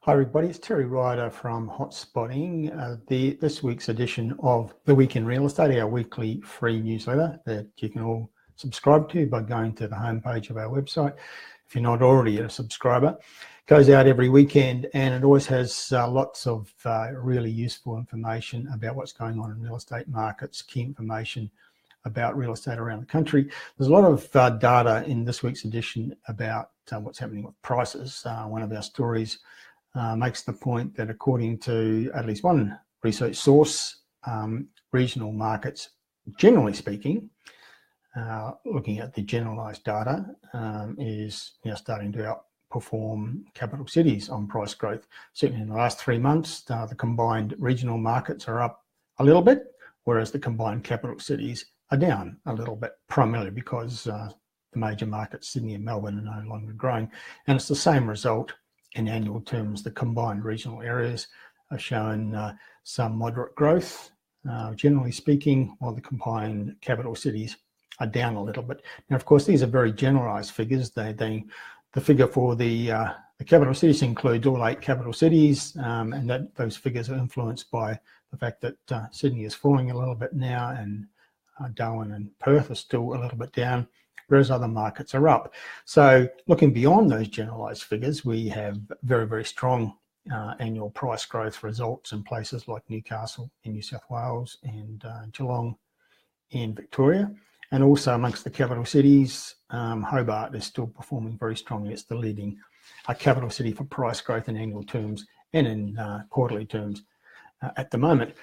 Hi everybody, it's Terry Ryder from Hotspotting. This week's edition of The Week in Real Estate, our weekly free newsletter that you can all subscribe to by going to the homepage of our website. If you're not already a subscriber, it goes out every weekend and it always has lots of really useful information about what's going on in real estate markets, key information about real estate around the country. There's a lot of data in this week's edition about what's happening with prices. One of our stories makes the point that according to at least one research source, regional markets, generally speaking, looking at the generalised data, is now starting to outperform capital cities on price growth. Certainly in the last 3 months, the combined regional markets are up a little bit, whereas the combined capital cities are down a little bit, primarily because the major markets, Sydney and Melbourne, are no longer growing. And it's the same result in annual terms. The combined regional areas are showing some moderate growth, generally speaking, while the combined capital cities are down a little bit. Now, of course, these are very generalised figures. The figure for the capital cities includes all 8 capital cities, and those figures are influenced by the fact that Sydney is falling a little bit now, and Darwin and Perth are still a little bit down, whereas other markets are up. So looking beyond those generalised figures, we have very, very strong annual price growth results in places like Newcastle in New South Wales and Geelong in Victoria. And also amongst the capital cities, Hobart is still performing very strongly. It's the leading capital city for price growth in annual terms and in quarterly terms at the moment.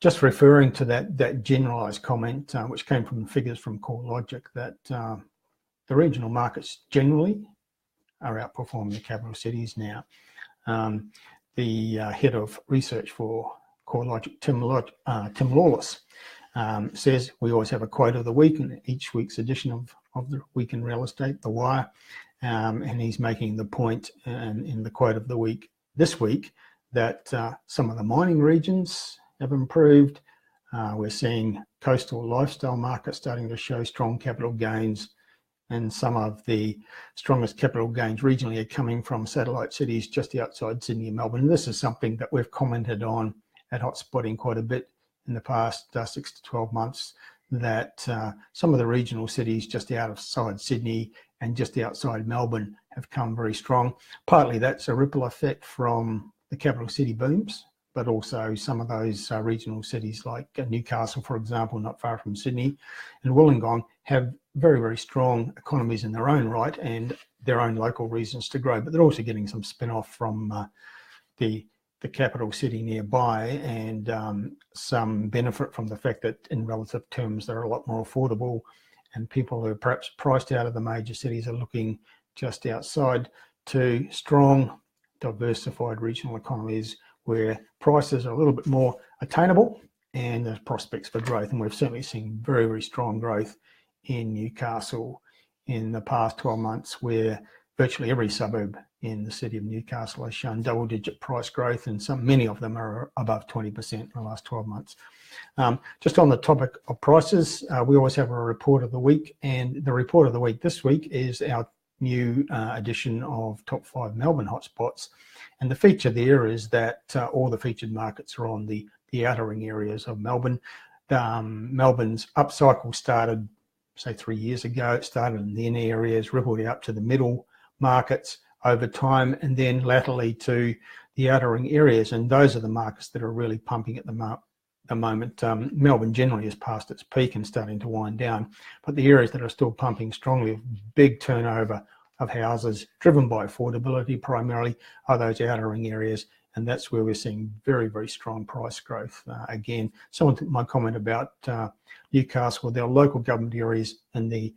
Just referring to that generalised comment, which came from the figures from CoreLogic, that the regional markets generally are outperforming the capital cities now. The head of research for CoreLogic, Tim Lawless, says we always have a quote of the week in each week's edition of the Week in Real Estate, The Wire, and he's making the point in the quote of the week this week that some of the mining regions have improved. We're seeing coastal lifestyle markets starting to show strong capital gains, and some of the strongest capital gains regionally are coming from satellite cities just outside Sydney and Melbourne. And this is something that we've commented on at Hotspotting quite a bit in the past 6 to 12 months, that some of the regional cities just outside Sydney and just outside Melbourne have come very strong. Partly that's a ripple effect from the capital city booms, but also some of those regional cities like Newcastle, for example, not far from Sydney, and Wollongong have very, very strong economies in their own right and their own local reasons to grow, but they're also getting some spin-off from the capital city nearby, and some benefit from the fact that in relative terms they're a lot more affordable, and people who are perhaps priced out of the major cities are looking just outside to strong, diversified regional economies where prices are a little bit more attainable and there's prospects for growth. And we've certainly seen very, very strong growth in Newcastle in the past 12 months, where virtually every suburb in the city of Newcastle has shown double-digit price growth, and many of them are above 20% in the last 12 months. Just on the topic of prices, we always have a report of the week, and the report of the week this week is our new edition of Top 5 Melbourne Hotspots. And the feature there is that all the featured markets are on the outer ring areas of Melbourne. Melbourne's upcycle started, say, 3 years ago. It started in the inner areas, rippled out to the middle markets over time, and then laterally to the outer ring areas. And those are the markets that are really pumping at the moment. Melbourne generally is past its peak and starting to wind down, but the areas that are still pumping strongly with big turnover of houses driven by affordability primarily are those outer ring areas, and that's where we're seeing very, very strong price growth. Again, someone took my comment about Newcastle, their local government areas and the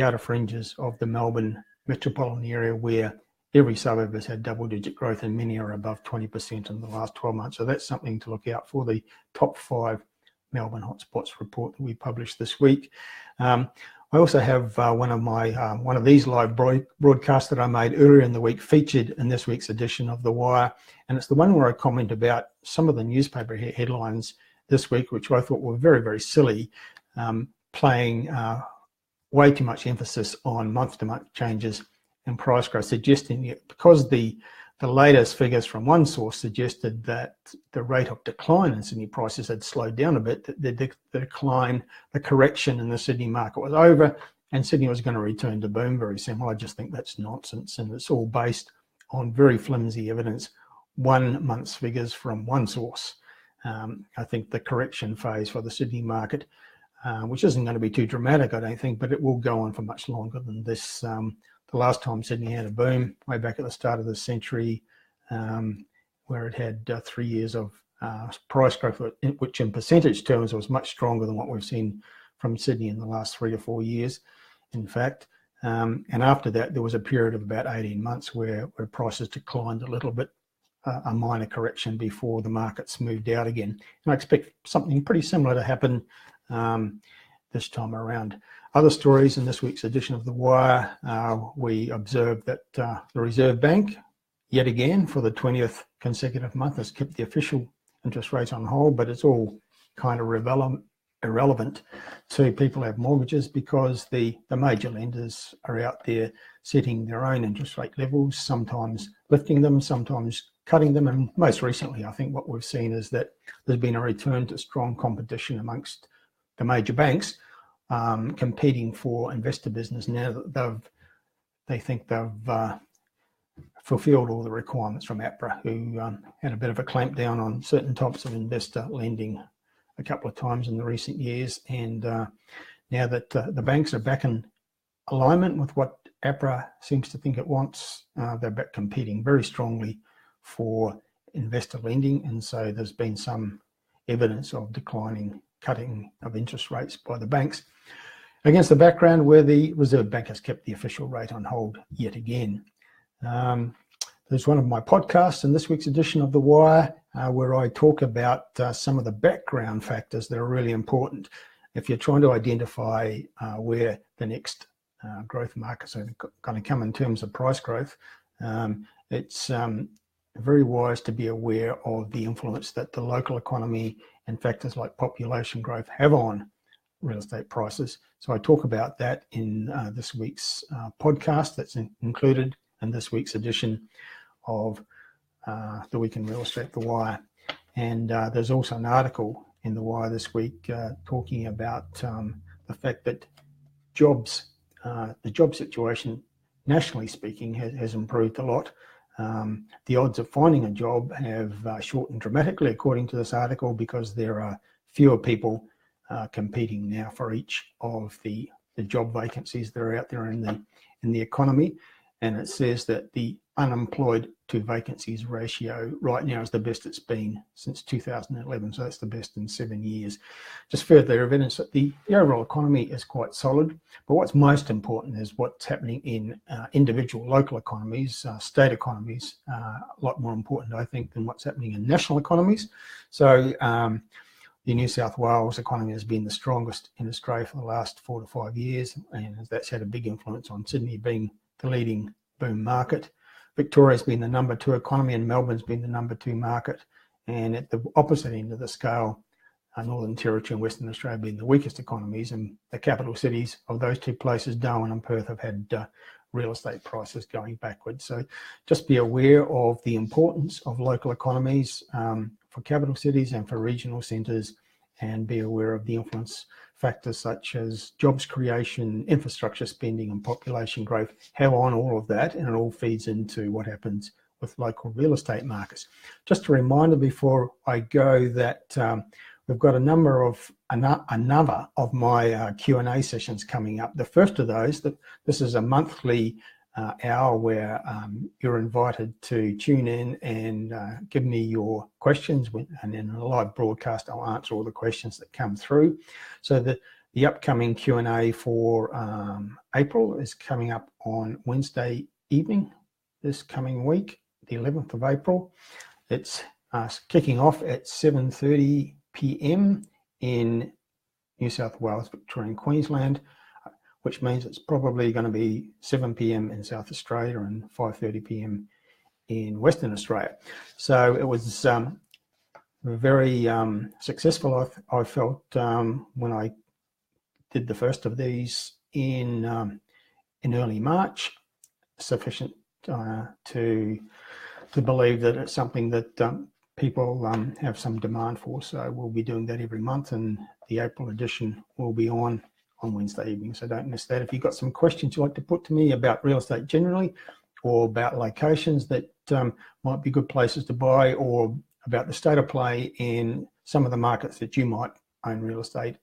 outer fringes of the Melbourne metropolitan area, where every suburb has had double-digit growth and many are above 20% in the last 12 months. So that's something to look out for, the Top 5 Melbourne Hotspots report that we published this week. I also have one of these live broadcasts that I made earlier in the week featured in this week's edition of The Wire, and it's the one where I comment about some of the newspaper headlines this week, which I thought were very, very silly, playing way too much emphasis on month-to-month changes and price growth, suggesting that because the the latest figures from one source suggested that the rate of decline in Sydney prices had slowed down a bit. The decline, the correction in the Sydney market was over, and Sydney was going to return to boom very soon. Well, I just think that's nonsense, and it's all based on very flimsy evidence, 1 month's figures from one source. I think the correction phase for the Sydney market, which isn't going to be too dramatic, I don't think, but it will go on for much longer than this. The last time Sydney had a boom, way back at the start of the century, where it had 3 years of price growth, which in percentage terms was much stronger than what we've seen from Sydney in the last 3 or 4 years, in fact. And after that, there was a period of about 18 months where prices declined a little bit, a minor correction before the markets moved out again. And I expect something pretty similar to happen this time around. Other stories in this week's edition of The Wire, we observed that the Reserve Bank, yet again for the 20th consecutive month, has kept the official interest rate on hold, but it's all kind of irrelevant to people who have mortgages, because the major lenders are out there setting their own interest rate levels, sometimes lifting them, sometimes cutting them. And most recently, I think what we've seen is that there's been a return to strong competition amongst the major banks, competing for investor business now that they think they've fulfilled all the requirements from APRA, who had a bit of a clampdown on certain types of investor lending a couple of times in the recent years. And now that the banks are back in alignment with what APRA seems to think it wants, they're back competing very strongly for investor lending. And so there's been some evidence of cutting of interest rates by the banks, against the background where the Reserve Bank has kept the official rate on hold yet again. There's one of my podcasts in this week's edition of The Wire where I talk about some of the background factors that are really important if you're trying to identify where the next growth markets are going to come in terms of price growth. It's very wise to be aware of the influence that the local economy and factors like population growth have on real estate prices. So I talk about that in this week's podcast that's included in this week's edition of The Week in Real Estate, The Wire. And there's also an article in The Wire this week talking about the fact that the job situation, nationally speaking, has improved a lot. The odds of finding a job have shortened dramatically, according to this article, because there are fewer people competing now for each of the job vacancies that are out there in the economy. And it says that the unemployed to vacancies ratio right now is the best it's been since 2011. So that's the best in 7 years. Just further evidence that the overall economy is quite solid. But what's most important is what's happening in individual local economies, state economies, a lot more important, I think, than what's happening in national economies. So the New South Wales economy has been the strongest in Australia for the last 4 to 5 years, and that's had a big influence on Sydney being the leading boom market. Victoria's been the number 2 economy, and Melbourne's been the number 2 market. And at the opposite end of the scale, Northern Territory and Western Australia being the weakest economies, and the capital cities of those 2 places, Darwin and Perth, have had real estate prices going backwards. So just be aware of the importance of local economies for capital cities and for regional centres, and be aware of the influence factors such as jobs creation, infrastructure spending and population growth have on all of that, and it all feeds into what happens with local real estate markets. Just a reminder before I go that we've got another of my Q&A sessions coming up. The first of those, this is a monthly hour where you're invited to tune in and give me your questions, and in a live broadcast I'll answer all the questions that come through. So the upcoming Q&A for April is coming up on Wednesday evening this coming week, the 11th of April. It's kicking off at 7:30 p.m. in New South Wales, Victoria and Queensland, which means it's probably going to be 7 p.m. in South Australia and 5:30 p.m. in Western Australia. So it was very successful, I felt, when I did the first of these in early March, sufficient to to believe that it's something that people have some demand for. So we'll be doing that every month, and the April edition will be on Wednesday evening. So don't miss that. If you've got some questions you'd like to put to me about real estate generally, or about locations that might be good places to buy, or about the state of play in some of the markets that you might own real estate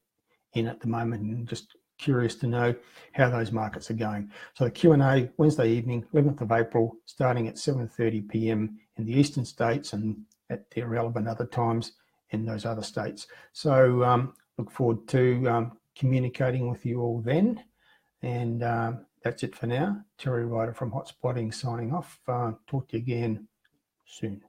in at the moment, and just curious to know how those markets are going. So the Q&A Wednesday evening, 11th of April, starting at 7:30 p.m. in the eastern states, and at the relevant other times in those other states. So look forward to communicating with you all then. And that's it for now. Terry Ryder from Hotspotting signing off. Talk to you again soon.